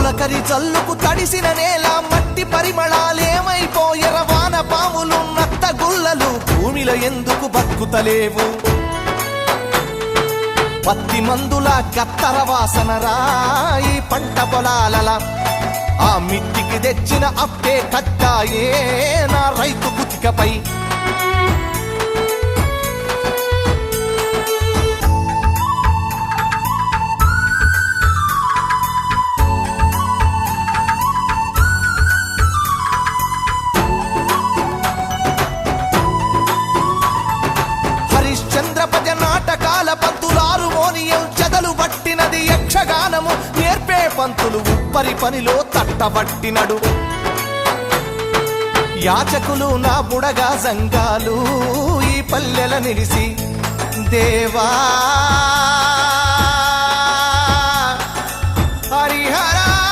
తొలకరి జల్లుకు తడిసిన నేల మట్టి పరిమళాలేమైపోయెర వాన పాములు నత్త గుల్లలు భూమిలో ఎందుకు బతుకుతలేవు పత్తి మందుల కత్తర వాసన రాయి పంట పొలాలల ఆ మిట్టికి తెచ్చిన అప్పే కట్టాయే నా రైతు కుతికపై హరిశ్చంద్రపజ నాటకాల పంతులారు మోనియం చెదలు పట్టినది యక్షగానము నేర్పే పంతులు ఉప్పరి పనిలో తట్టబట్టినడు యాచకులు నా బుడగా సంఘాలు ఈ పల్లెల నిలిసి దేవా